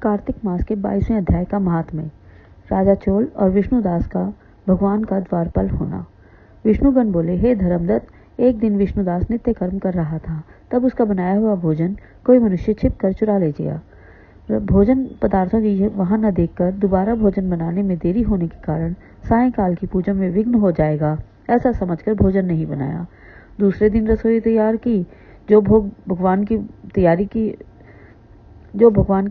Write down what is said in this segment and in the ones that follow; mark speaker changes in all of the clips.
Speaker 1: कार्तिक मास के 22वें अध्याय का महात्म्य। राजा चोल और विष्णुदास का भगवान का द्वारपाल होना। विष्णुगण बोले, हे धर्मदत्त, एक दिन विष्णुदास नित्य कर्म कर रहा था। तब उसका बनाया हुआ भोजन कोई मनुष्य छिप कर चुरा ले गया। भोजन पदार्थों की वहां न देखकर दोबारा भोजन बनाने में देरी होने के कारण सायंकाल की पूजा में विघ्न हो जाएगा, ऐसा समझकर भोजन नहीं बनाया। दूसरे दिन रसोई तैयार की, जो भगवान के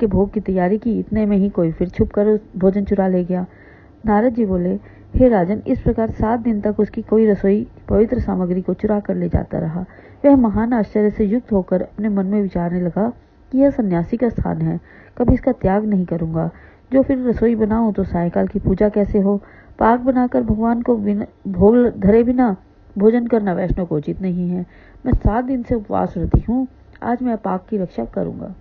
Speaker 1: भोग की तैयारी की, इतने में ही कोई फिर छुप कर भोजन चुरा ले गया। नारद जी बोले, हे राजन, इस प्रकार 7 दिन तक उसकी कोई रसोई पवित्र सामग्री को चुरा कर ले जाता रहा। वह महान आश्चर्य से युक्त होकर अपने मन में विचारने लगा कि यह सन्यासी का स्थान है, कभी इसका त्याग नहीं करूंगा। जो फिर रसोई बनाऊं तो सायकाल की पूजा कैसे हो? पाक बनाकर भगवान को भोग धरे बिना भोजन करना वैष्णव को उचित नहीं है। मैं 7 दिन से उपवासरती हूँ, आज मैं पाक की रक्षा करूंगा।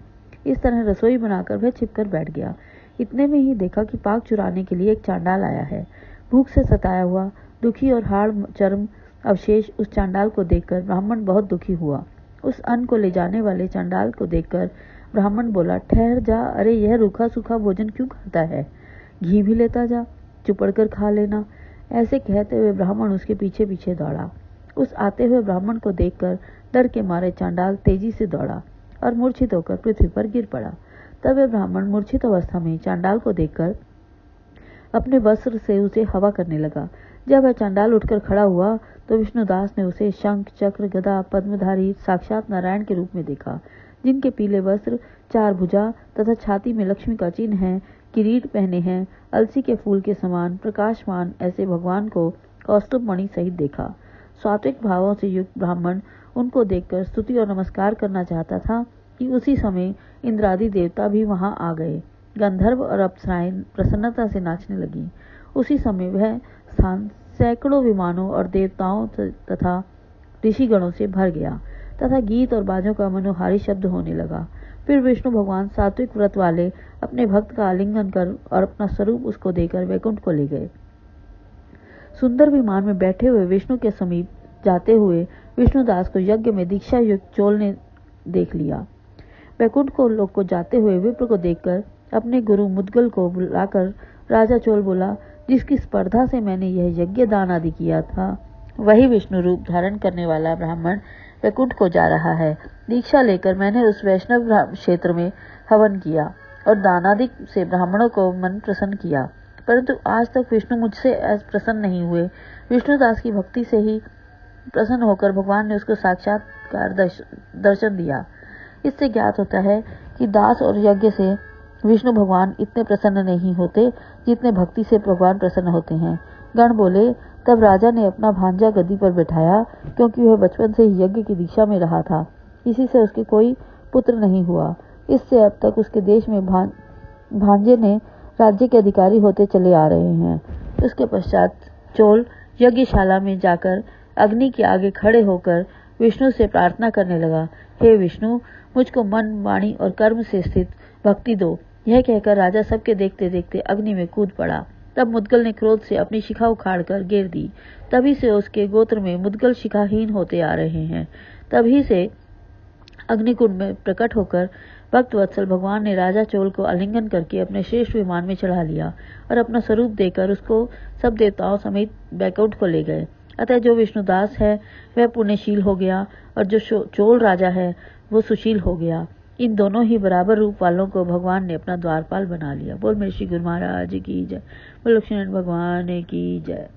Speaker 1: इस तरह रसोई बनाकर वह छिपकर बैठ गया। इतने में ही देखा कि पाक चुराने के लिए एक चांडाल आया है। भूख से सताया हुआ, दुखी और हाड़ चर्म अवशेष उस चांडाल को देखकर ब्राह्मण बहुत दुखी हुआ। उस अन्न को ले जाने वाले चांडाल को देखकर ब्राह्मण बोला, ठहर जा, अरे यह रूखा सूखा भोजन क्यों खाता है? घी भी लेता जा, चुपड़ कर खा लेना। ऐसे कहते हुए ब्राह्मण उसके पीछे पीछे दौड़ा। उस आते हुए ब्राह्मण को देखकर डर के मारे चांडाल तेजी से दौड़ा और मूर्छित होकर पृथ्वी पर गिर पड़ा। तब वह ब्राह्मण मूर्छित अवस्था में चांडाल को देखकर अपने वस्त्र से उसे हवा करने लगा। जब वह चांडाल उठकर खड़ा हुआ तो विष्णुदास ने उसे शंख, चक्र, गदा, पद्मधारी साक्षात नारायण के रूप में देखा, जिनके पीले वस्त्र, 4 भुजा तथा छाती में लक्ष्मी का चिन्ह है, किरीट पहने हैं, अलसी के फूल के समान प्रकाशमान ऐसे भगवान को कौस्तुभ मणि सहित देखा। सात्विक भावों से युक्त ब्राह्मण उनको देखकर स्तुति और नमस्कार करना चाहता था कि उसी समय इंद्रादि देवता भी वहां आ गए। गंधर्व और अप्सराएं प्रसन्नता से नाचने लगी। उसी समय वह स्थान सैकड़ों विमानों और देवताओं तथा ऋषिगणों से भर गया तथा गीत और बाजों का मनोहारी शब्द होने लगा। फिर विष्णु भगवान सात्विक व्रत वाले अपने भक्त का आलिंगन कर और अपना स्वरूप उसको देकर वैकुंठ को ले गए। सुंदर विमान में बैठे हुए विष्णु के समीप जाते हुए विष्णुदास को यज्ञ में दीक्षा युक्त चोल ने देख लिया। वैकुंठ को लोक को जाते हुए विप्र को देखकर अपने गुरु मुद्गल को बुलाकर राजा चोल बोला, जिसकी स्पर्धा से मैंने यह यज्ञ दान आदि किया था, वही विष्णु रूप धारण करने वाला ब्राह्मण वैकुंठ को जा रहा है। दीक्षा लेकर मैंने उस वैष्णव क्षेत्र में हवन किया और दानादि से ब्राह्मणों को मन प्रसन्न किया, परंतु आज तक विष्णु मुझसे प्रसन्न नहीं हुए। विष्णुदास की भक्ति से ही प्रसन्न होकर भगवान ने उसको साक्षात्कार दर्शन दिया। इससे ज्ञात होता है कि दास और यज्ञ से विष्णु भगवान इतने प्रसन्न नहीं होते जितने भक्ति से भगवान प्रसन्न होते हैं। गण बोले, तब राजा ने अपना भांजा गद्दी पर बैठाया, क्योंकि वह बचपन से ही यज्ञ की दीक्षा में रहा था। इसी से उसके कोई पुत्र नहीं हुआ। इससे अब तक उसके देश में भांजे ने राज्य के अधिकारी होते चले आ रहे हैं। उसके पश्चात चोल यज्ञशाला में जाकर अग्नि के आगे खड़े होकर विष्णु से प्रार्थना करने लगा, हे विष्णु, मुझको मन, वाणी और कर्म से स्थित भक्ति दो। यह कहकर राजा सबके देखते देखते अग्नि में कूद पड़ा। तब मुद्गल ने क्रोध से अपनी शिखा उखाड़कर गिर दी। तभी से उसके गोत्र में मुद्गल शिखाहीन होते आ रहे हैं। तभी से अग्निकुंड में प्रकट होकर भक्त वत्सल भगवान ने राजा चोल को आलिंगन करके अपने श्रेष्ठ विमान में चढ़ा लिया और अपना स्वरूप देकर उसको सब देवताओं समेत बैकुंठ को ले गए। अतः जो विष्णुदास है वह पुण्यशील हो गया और जो चोल राजा है वो सुशील हो गया। इन दोनों ही बराबर रूप वालों को भगवान ने अपना द्वारपाल बना लिया। बोल मेरे श्री गुरु महाराज की जय। बोल लक्ष्मण भगवान की जय।